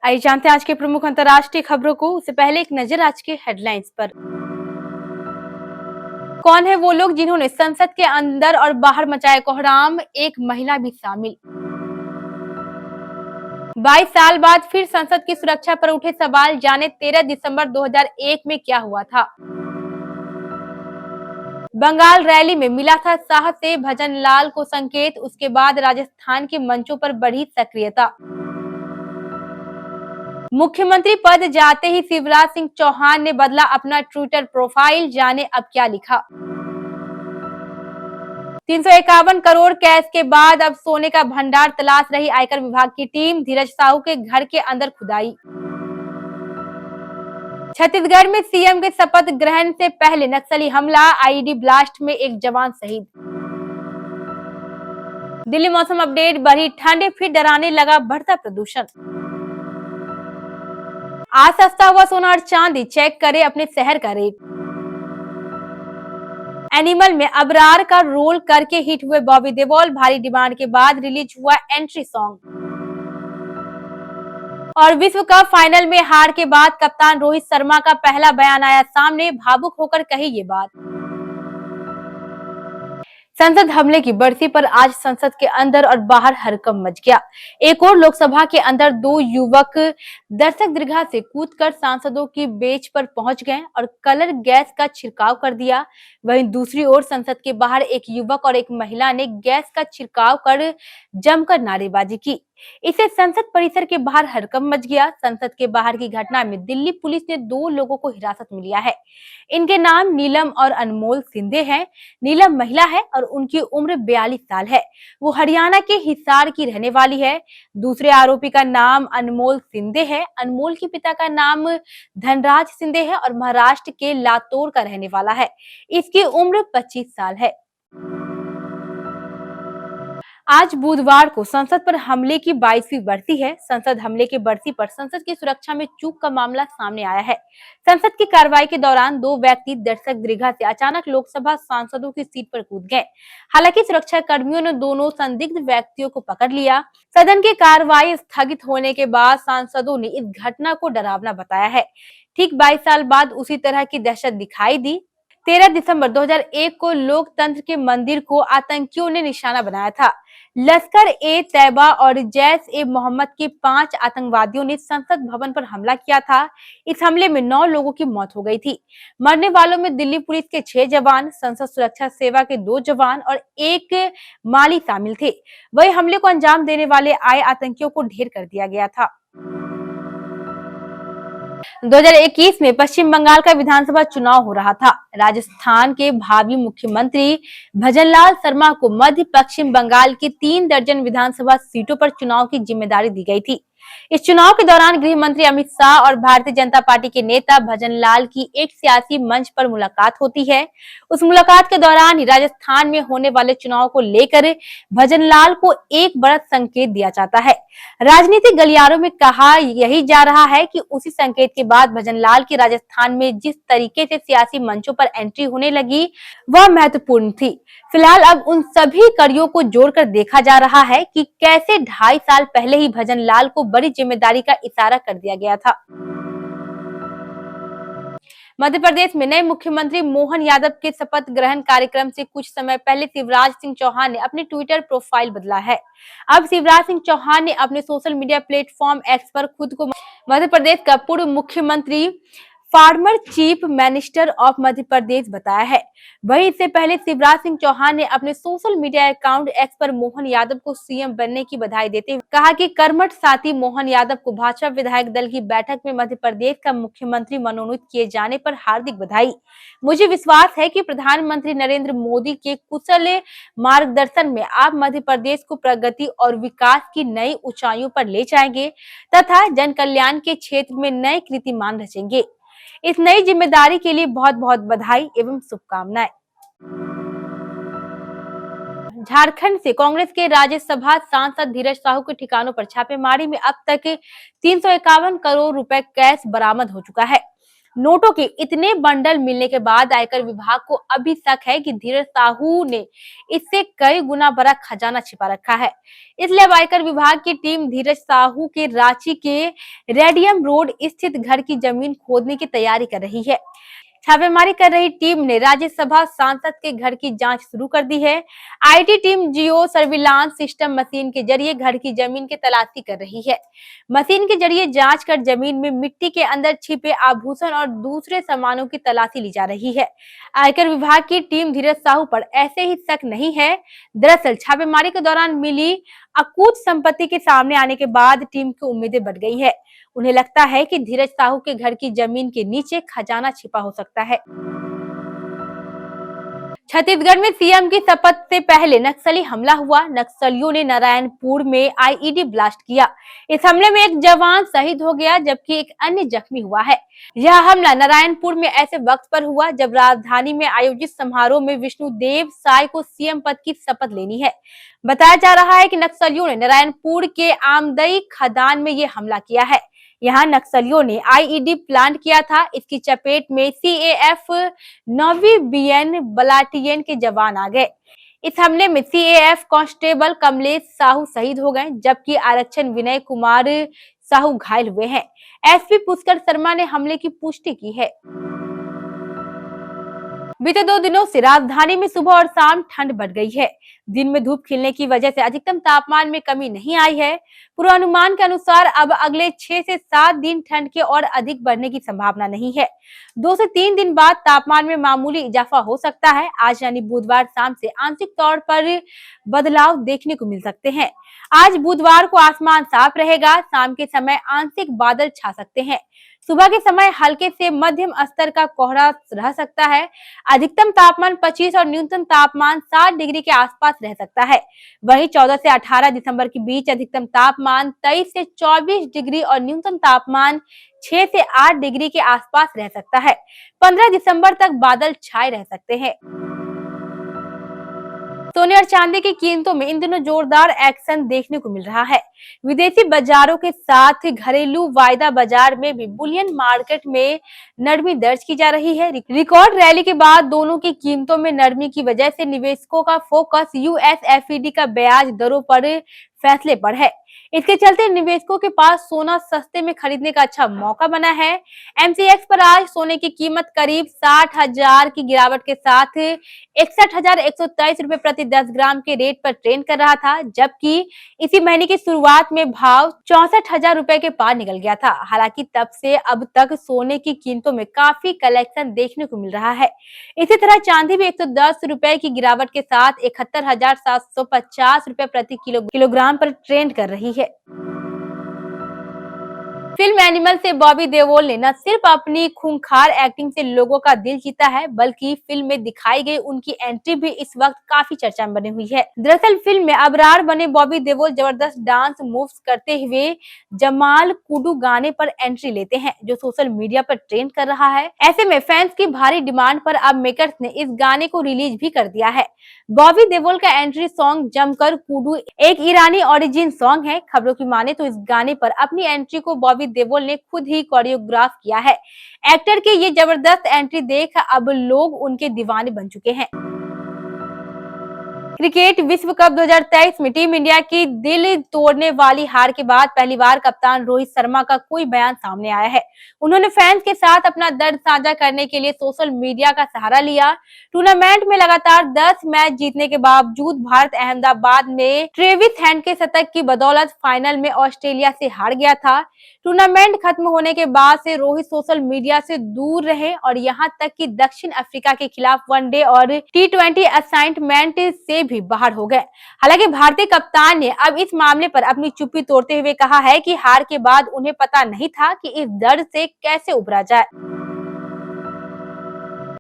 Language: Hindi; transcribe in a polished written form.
आइए जानते हैं आज के प्रमुख अंतर्राष्ट्रीय खबरों को। उससे पहले एक नजर आज के हेडलाइंस पर। कौन है वो लोग जिन्होंने संसद के अंदर और बाहर मचाया कोहराम, एक महिला भी शामिल। 22 साल बाद फिर संसद की सुरक्षा पर उठे सवाल, जाने 13 दिसंबर 2001 में क्या हुआ था। बंगाल रैली में मिला था साहस से भजनलाल को संकेत, उसके बाद राजस्थान के मंचों पर बढ़ी सक्रियता। मुख्यमंत्री पद जाते ही शिवराज सिंह चौहान ने बदला अपना ट्विटर प्रोफाइल, जाने अब क्या लिखा। 351 करोड़ कैश के बाद अब सोने का भंडार तलाश रही आयकर विभाग की टीम, धीरज साहू के घर के अंदर खुदाई। छत्तीसगढ़ में सीएम के शपथ ग्रहण से पहले नक्सली हमला, आईईडी ब्लास्ट में एक जवान शहीद। दिल्ली मौसम अपडेट, बढ़ी ठंड फिर डराने लगा बढ़ता प्रदूषण। आज सस्ता हुआ सोना और चांदी, चेक करें अपने शहर का रेट। एनिमल में अबरार का रोल करके हिट हुए बॉबी देओल, भारी डिमांड के बाद रिलीज हुआ एंट्री सॉन्ग। और विश्व कप फाइनल में हार के बाद कप्तान रोहित शर्मा का पहला बयान आया सामने, भावुक होकर कही ये बात। संसद हमले की बरसी पर आज संसद के अंदर और बाहर हड़कंप मच गया। एक और लोकसभा के अंदर दो युवक दर्शक दीर्घा से कूदकर सांसदों की बेंच पर पहुंच गए और कलर गैस का छिड़काव कर दिया। वहीं दूसरी ओर संसद के बाहर एक युवक और एक महिला ने गैस का छिड़काव कर जमकर नारेबाजी की। इससे संसद परिसर के बाहर हड़कंप मच गया। संसद के बाहर की घटना में दिल्ली पुलिस ने दो लोगों को हिरासत में लिया है। इनके नाम नीलम और अनमोल सिंधे हैं। नीलम महिला है और उनकी उम्र 42 साल है। वो हरियाणा के हिसार की रहने वाली है। दूसरे आरोपी का नाम अनमोल सिंधे है। अनमोल के पिता का नाम धनराज सिंधे है और महाराष्ट्र के लातूर का रहने वाला है। इसकी उम्र 25 साल है। आज बुधवार को संसद पर हमले की 22वीं बरसी है। संसद हमले की बरसी पर संसद की सुरक्षा में चूक का मामला सामने आया है। संसद की कार्रवाई के दौरान दो व्यक्ति दर्शक दीर्घा से अचानक लोकसभा सांसदों की सीट पर कूद गए। हालांकि सुरक्षा कर्मियों ने दोनों संदिग्ध व्यक्तियों को पकड़ लिया। सदन की कार्रवाई स्थगित होने के बाद सांसदों ने इस घटना को डरावना बताया है। ठीक 22 साल बाद उसी तरह की दहशत दिखाई दी। 13 दिसंबर 2001 को लोकतंत्र के मंदिर को आतंकियों ने निशाना बनाया था। लश्कर ए तैयबा और जैश ए मोहम्मद के 5 आतंकवादियों ने संसद भवन पर हमला किया था। इस हमले में 9 लोगों की मौत हो गई थी। मरने वालों में दिल्ली पुलिस के 6 जवान, संसद सुरक्षा सेवा के 2 जवान और 1 माली शामिल थे। वही हमले को अंजाम देने वाले आए आतंकियों को ढेर कर दिया गया था। 2021 में पश्चिम बंगाल का विधानसभा चुनाव हो रहा था। राजस्थान के भावी मुख्यमंत्री भजनलाल शर्मा को मध्य पश्चिम बंगाल की 3 दर्जन विधानसभा सीटों पर चुनाव की जिम्मेदारी दी गई थी। इस चुनाव के दौरान गृह मंत्री अमित शाह और भारतीय जनता पार्टी के नेता भजनलाल की एक सियासी मंच पर मुलाकात होती है। उस मुलाकात के दौरान ही राजस्थान में होने वाले चुनाव को लेकर भजनलाल को एक बड़ा संकेत दिया जाता है। राजनीतिक गलियारों में कहा यही जा रहा है कि उसी संकेत के बाद भजनलाल की राजस्थान में जिस तरीके से सियासी मंचों पर एंट्री होने लगी वह महत्वपूर्ण थी। फिलहाल अब उन सभी कड़ियों को जोड़कर देखा जा रहा है कि कैसे 2.5 साल पहले ही भजनलाल को बड़ी जिम्मेदारी का इशारा कर दिया गया था। मध्य प्रदेश में नए मुख्यमंत्री मोहन यादव के शपथ ग्रहण कार्यक्रम से कुछ समय पहले शिवराज सिंह चौहान ने अपनी ट्विटर प्रोफाइल बदला है। अब शिवराज सिंह चौहान ने अपने सोशल मीडिया प्लेटफॉर्म एक्स पर खुद को मध्य प्रदेश का पूर्व मुख्यमंत्री, farmer chief minister of Madhya Pradesh बताया है। वहीं इससे पहले शिवराज सिंह चौहान ने अपने सोशल मीडिया अकाउंट एक्स पर मोहन यादव को सीएम बनने की बधाई देते हुए कहा कि कर्मठ साथी मोहन यादव को भाजपा विधायक दल की बैठक में मध्य प्रदेश का मुख्यमंत्री मनोनीत किए जाने पर हार्दिक बधाई। मुझे विश्वास है कि प्रधानमंत्री नरेंद्र मोदी के कुशल मार्गदर्शन में आप मध्य प्रदेश को प्रगति और विकास की नई ऊंचाइयों पर ले जाएंगे तथा जन कल्याण के क्षेत्र में नए कीर्तिमान रचेंगे। इस नई जिम्मेदारी के लिए बहुत बहुत बधाई एवं शुभकामनाएं। झारखंड से कांग्रेस के राज्यसभा सांसद धीरज साहू के ठिकानों पर छापेमारी में अब तक 351 करोड़ रुपए कैश बरामद हो चुका है। नोटों के इतने बंडल मिलने के बाद आयकर विभाग को अभी शक है कि धीरज साहू ने इससे कई गुना बड़ा खजाना छिपा रखा है। इसलिए अब आयकर विभाग की टीम धीरज साहू के रांची के रेडियम रोड स्थित घर की जमीन खोदने की तैयारी कर रही है। छापेमारी कर रही टीम ने राज्यसभा सांसद के घर की जांच शुरू कर दी है। IT team Jio surveillance system machine के जरिए घर की जमीन की तलाशी कर रही है। मशीन के जरिए जांच कर जमीन में मिट्टी के अंदर छिपे आभूषण और दूसरे सामानों की तलाशी ली जा रही है। आयकर विभाग की टीम धीरज साहू पर ऐसे ही शक नहीं है। दरअसल छापेमारी के दौरान मिली अकूत संपत्ति के सामने आने के बाद टीम की उम्मीदें बढ़ गई है। उन्हें लगता है कि धीरज साहू के घर की जमीन के नीचे खजाना छिपा हो सकता है। छत्तीसगढ़ में सीएम की शपथ से पहले नक्सली हमला हुआ। नक्सलियों ने नारायणपुर में आईईडी ब्लास्ट किया। इस हमले में एक जवान शहीद हो गया जबकि एक अन्य जख्मी हुआ है। यह हमला नारायणपुर में ऐसे वक्त पर हुआ जब राजधानी में आयोजित समारोह में विष्णुदेव साय को सीएम पद की शपथ लेनी है। बताया जा रहा है कि नक्सलियों ने नारायणपुर के आमदई खदान में ये हमला किया है। यहाँ नक्सलियों ने आईईडी प्लांट किया था। इसकी चपेट में सीएएफ 9वीं बीएन बटालियन के जवान आ गए। इस हमले में सीएएफ कांस्टेबल कमलेश साहू शहीद हो गए जबकि आरक्षक विनय कुमार साहू घायल हुए हैं। एसपी पुष्कर शर्मा ने हमले की पुष्टि की है। बीते 2 दिनों से राजधानी में सुबह और शाम ठंड बढ़ गई है। दिन में धूप खिलने की वजह से अधिकतम तापमान में कमी नहीं आई है। पूर्वानुमान के अनुसार अब अगले 6 से 7 दिन ठंड के और अधिक बढ़ने की संभावना नहीं है। 2 से 3 दिन बाद तापमान में मामूली इजाफा हो सकता है। आज यानी बुधवार शाम से आंशिक तौर पर बदलाव देखने को मिल सकते हैं। आज बुधवार को आसमान साफ रहेगा। शाम के समय आंशिक बादल छा सकते हैं। सुबह के समय हल्के से मध्यम स्तर का कोहरा रह सकता है। अधिकतम तापमान 25 और न्यूनतम तापमान 7 डिग्री के आसपास रह सकता है। वहीं 14 से 18 दिसंबर के बीच अधिकतम तापमान 23 से 24 डिग्री और न्यूनतम तापमान 6 से 8 डिग्री के आसपास रह सकता है। 15 दिसंबर तक बादल छाए रह सकते हैं। सोने और चांदी की कीमतों में इन दिनों जोरदार एक्शन देखने को मिल रहा है। विदेशी बाजारों के साथ घरेलू वायदा बाजार में भी बुलियन मार्केट में नरमी दर्ज की जा रही है। रिकॉर्ड रैली के बाद दोनों की कीमतों में नरमी की वजह से निवेशकों का फोकस यूएसएफईडी का ब्याज दरों पर फैसले पर है। इसके चलते निवेशकों के पास सोना सस्ते में खरीदने का अच्छा मौका बना है। एमसीएक्स पर आज सोने की कीमत करीब 60,000 की गिरावट के साथ 61,123 रुपए प्रति 10 ग्राम के रेट पर ट्रेंड कर रहा था, जबकि इसी महीने की शुरुआत में भाव 64,000 रुपए के पार निकल गया था। हालांकि तब से अब तक सोने की कीमतों में काफी कलेक्शन देखने को मिल रहा है। इसी तरह चांदी भी 110 रुपए की गिरावट के साथ 71,750 रुपए प्रति किलोग्राम पर ट्रेंड कर रही है। फिल्म एनिमल से बॉबी देओल ने न सिर्फ अपनी खूंखार एक्टिंग से लोगों का दिल जीता है, बल्कि फिल्म में दिखाई गई उनकी एंट्री भी इस वक्त काफी चर्चा में बनी हुई है। दरअसल फिल्म में अबरार बने बॉबी देओल जबरदस्त डांस मूव्स करते हुए जमाल कुडू गाने पर एंट्री लेते हैं, जो सोशल मीडिया पर ट्रेंड कर रहा है। ऐसे में फैंस की भारी डिमांड पर अब मेकर्स ने इस गाने को रिलीज भी कर दिया है। बॉबी देओल का एंट्री सॉन्ग जमकर कुडू एक ईरानी ओरिजिन सॉन्ग है। खबरों की माने तो इस गाने पर अपनी एंट्री को बॉबी देओल ने खुद ही कोरियोग्राफ किया है। एक्टर के ये जबरदस्त एंट्री देख अब लोग उनके दीवाने बन चुके हैं। क्रिकेट विश्व कप 2023 में टीम इंडिया की दिल तोड़ने वाली हार के बाद पहली बार कप्तान रोहित शर्मा का कोई बयान सामने आया है। उन्होंने फैंस के साथ अपना दर्द साझा करने के लिए सोशल मीडिया का सहारा लिया। टूर्नामेंट में लगातार 10 मैच जीतने के बावजूद भारत अहमदाबाद में ट्रेविस हेड के शतक की बदौलत फाइनल में ऑस्ट्रेलिया से हार गया था। टूर्नामेंट खत्म होने के बाद से रोहित सोशल मीडिया से दूर रहे और यहां तक कि दक्षिण अफ्रीका के खिलाफ वनडे और टी20 असाइनमेंट से भी बाहर हो गए। हालांकि भारतीय कप्तान ने अब इस मामले पर अपनी चुप्पी तोड़ते हुए कहा है कि हार के बाद उन्हें पता नहीं था कि इस दर्द से कैसे उबरा जाए।